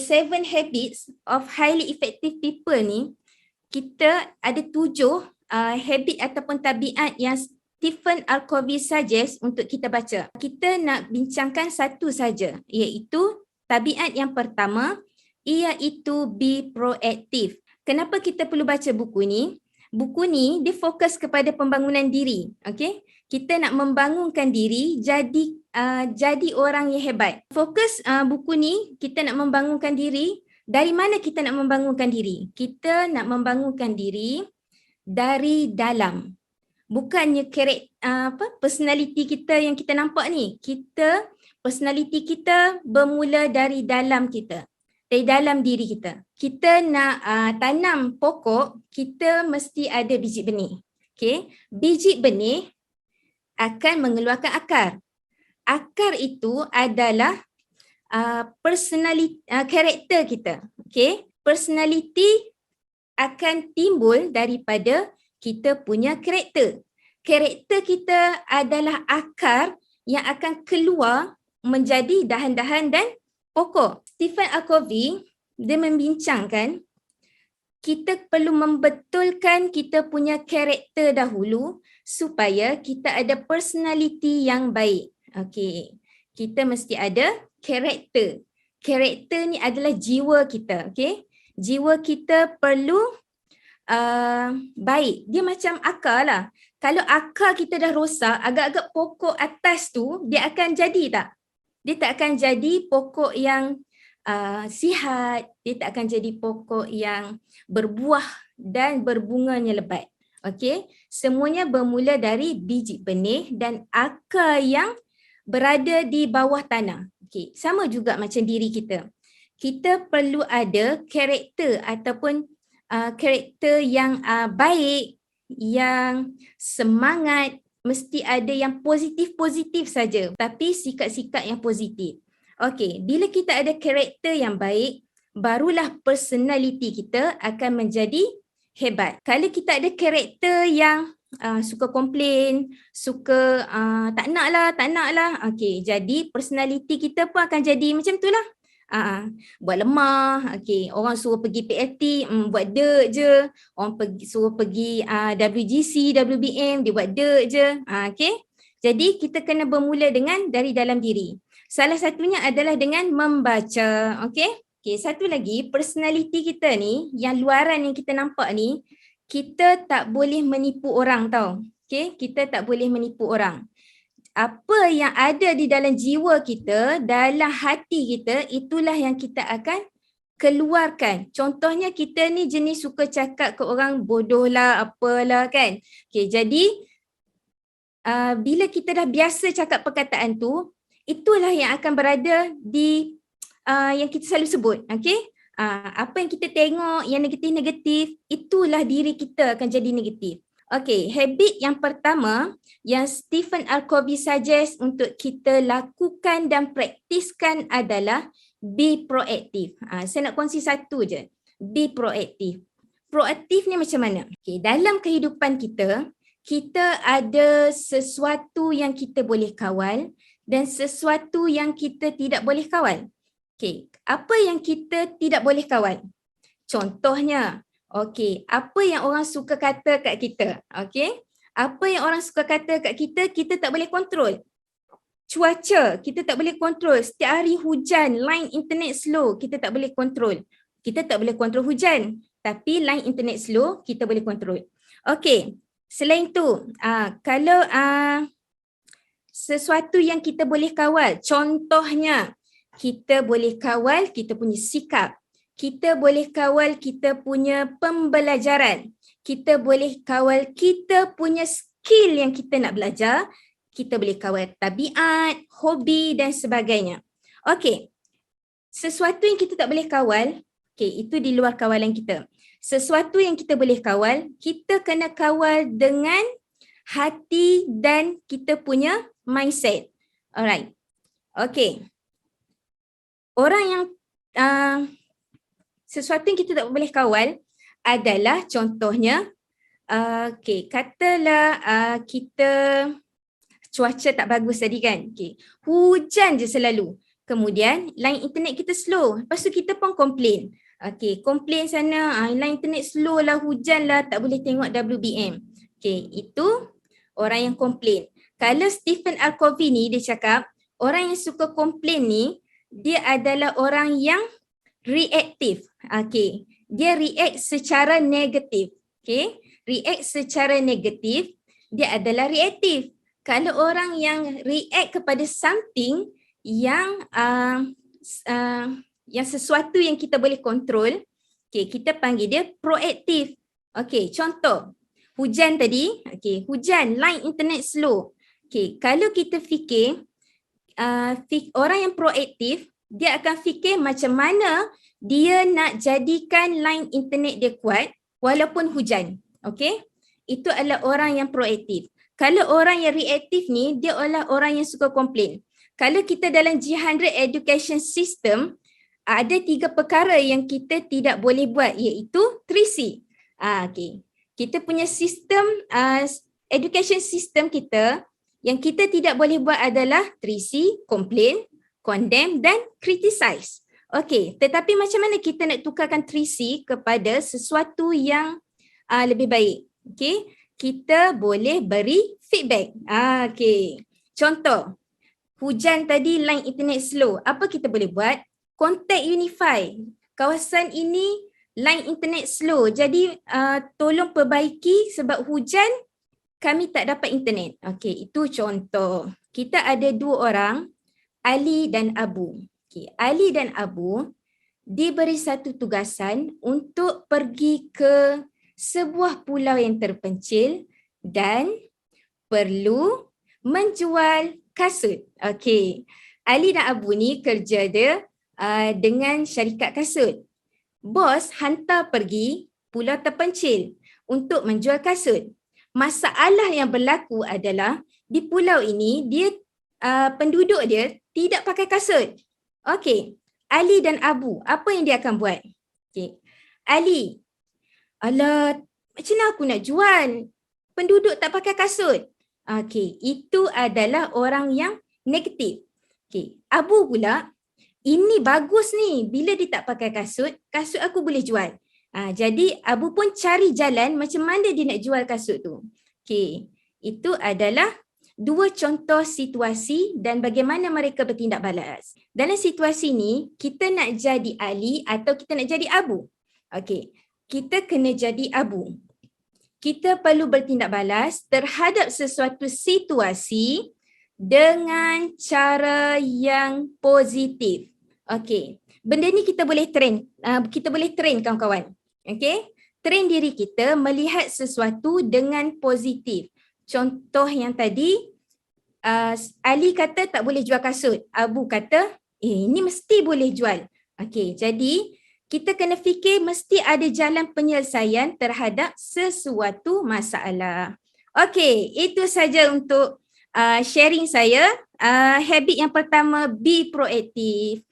Seven Habits of Highly Effective People ni, kita ada 7 habit ataupun tabiat yang Stephen R. Covey suggest untuk kita baca. Kita nak bincangkan satu saja, iaitu tabiat yang pertama, iaitu be proactive. Kenapa kita perlu baca buku ni? Buku ni dia fokus kepada pembangunan diri. Okay? Kita nak membangunkan diri jadi orang yang hebat. Fokus buku ni kita nak membangunkan diri. Dari mana kita nak membangunkan diri? Kita nak membangunkan diri dari dalam. Bukannya personality kita yang kita nampak ni. Personality kita bermula dari dalam kita. Dari dalam diri kita. Kita nak tanam pokok, kita mesti ada biji benih. Okay? Biji benih akan mengeluarkan akar. Akar itu adalah karakter kita. Okay? Personality akan timbul daripada kita punya karakter. Karakter kita adalah akar yang akan keluar menjadi dahan-dahan dan pokok. Stephen R. Covey, dia membincangkan kita perlu membetulkan kita punya karakter dahulu supaya kita ada personality yang baik. Okey. Kita mesti ada karakter. Karakter ni adalah jiwa kita, okey? Jiwa kita perlu baik. Dia macam akar lah. Kalau akar kita dah rosak, agak-agak pokok atas tu dia akan jadi tak? Dia tak akan jadi pokok yang sihat, dia tak akan jadi pokok yang berbuah dan berbunganya lebat. Okey, semuanya bermula dari biji benih dan akar yang berada di bawah tanah. Okey, sama juga macam diri kita. Kita perlu ada karakter ataupun karakter yang baik, yang semangat, mesti ada yang positif-positif saja, tapi sikap-sikap yang positif. Okey, bila kita ada karakter yang baik, barulah personality kita akan menjadi hebat. Kalau kita ada karakter yang suka komplain, suka tak nak lah. Okey, jadi personality kita pun akan jadi macam tu lah. Buat lemah, okey, orang suruh pergi PLT, buat dek je. Orang suruh pergi WGC, WBM, dia buat dek je. Okey. Jadi kita kena bermula dari dalam diri. Salah satunya adalah dengan membaca, okey? Okey, satu lagi, personality kita ni, yang luaran yang kita nampak ni, kita tak boleh menipu orang tau. Okey, kita tak boleh menipu orang. Apa yang ada di dalam jiwa kita, dalam hati kita, itulah yang kita akan keluarkan. Contohnya kita ni jenis suka cakap ke orang bodoh lah, apalah kan. Okey, jadi bila kita dah biasa cakap perkataan tu, itulah yang akan berada di yang kita selalu sebut. Okey? Apa yang kita tengok yang negatif-negatif, itulah diri kita akan jadi negatif. Okey, habit yang pertama yang Stephen R. Covey suggest untuk kita lakukan dan praktiskan adalah be proactive. Saya nak kongsi satu je. Be proactive. Proaktif ni macam mana? Okey, dalam kehidupan kita, kita ada sesuatu yang kita boleh kawal dan sesuatu yang kita tidak boleh kawal. Okey, apa yang kita tidak boleh kawal? Contohnya, okey, apa yang orang suka kata kat kita? Okey, apa yang orang suka kata kat kita, kita tak boleh kontrol. Cuaca, kita tak boleh kontrol. Setiap hari hujan, line internet slow, kita tak boleh kontrol. Kita tak boleh kontrol hujan, tapi line internet slow, kita boleh kontrol. Okey, selain tu, kalau sesuatu yang kita boleh kawal, contohnya kita boleh kawal kita punya sikap, kita boleh kawal kita punya pembelajaran, kita boleh kawal kita punya skill yang kita nak belajar, kita boleh kawal tabiat, hobi dan sebagainya. Okey, sesuatu yang kita tak boleh kawal, okey, itu di luar kawalan kita. Sesuatu yang kita boleh kawal, kita kena kawal dengan hati dan kita punya mindset. Alright. Okay. Orang yang sesuatu yang kita tak boleh kawal adalah contohnya, okay, katalah kita cuaca tak bagus tadi kan. Okay. Hujan je selalu. Kemudian line internet kita slow. Lepas tu kita pun komplain. Okey, komplain sana, line internet slow lah, hujan lah, tak boleh tengok WBM. Okey, itu orang yang komplain. Kalau Stephen R. Covey ni dia cakap, orang yang suka komplain ni, dia adalah orang yang reaktif. Okey, dia react secara negatif. Okey, react secara negatif, dia adalah reaktif. Kalau orang yang react kepada something yang sesuatu yang kita boleh kontrol, okay, kita panggil dia proaktif. Okay, contoh hujan tadi, okay, hujan, line internet slow. Okay, kalau kita fikir orang yang proaktif, dia akan fikir macam mana dia nak jadikan line internet dia kuat walaupun hujan. Okay, itu adalah orang yang proaktif. Kalau orang yang reaktif ni, dia adalah orang yang suka komplain. Kalau kita dalam G100 education system, ada 3 perkara yang kita tidak boleh buat, iaitu 3C. Okay. Kita punya sistem, education system kita, yang kita tidak boleh buat adalah 3C, complain, condemn dan criticize. Okay, tetapi macam mana kita nak tukarkan 3C kepada sesuatu yang lebih baik? Okay, kita boleh beri feedback. Okay, contoh, hujan tadi line internet slow. Apa kita boleh buat? Contact Unify. Kawasan ini line internet slow. Jadi tolong perbaiki sebab hujan kami tak dapat internet. Okey, itu contoh. Kita ada 2 orang, Ali dan Abu. Okay, Ali dan Abu diberi satu tugasan untuk pergi ke sebuah pulau yang terpencil dan perlu menjual kasut. Okey. Ali dan Abu ni kerja dia dengan syarikat kasut. Bos hantar pergi pulau terpencil untuk menjual kasut. Masalah yang berlaku adalah di pulau ini dia penduduk dia tidak pakai kasut. Okey. Ali dan Abu, apa yang dia akan buat? Okey. Ali, alah, macam mana aku nak jual? Penduduk tak pakai kasut. Okey, itu adalah orang yang negatif. Okey, Abu pula, ini bagus ni. Bila dia tak pakai kasut, kasut aku boleh jual. Jadi Abu pun cari jalan macam mana dia nak jual kasut tu. Okey, itu adalah 2 contoh situasi dan bagaimana mereka bertindak balas. Dalam situasi ni, kita nak jadi Ali atau kita nak jadi Abu? Okey, kita kena jadi Abu. Kita perlu bertindak balas terhadap sesuatu situasi dengan cara yang positif. Okey, benda ni kita boleh train. Kita boleh train kawan-kawan. Okey, train diri kita melihat sesuatu dengan positif. Contoh yang tadi, Ali kata tak boleh jual kasut. Abu kata, ini mesti boleh jual. Okey, jadi kita kena fikir mesti ada jalan penyelesaian terhadap sesuatu masalah. Okey, itu saja untuk sharing saya. Habit yang pertama, be proaktif.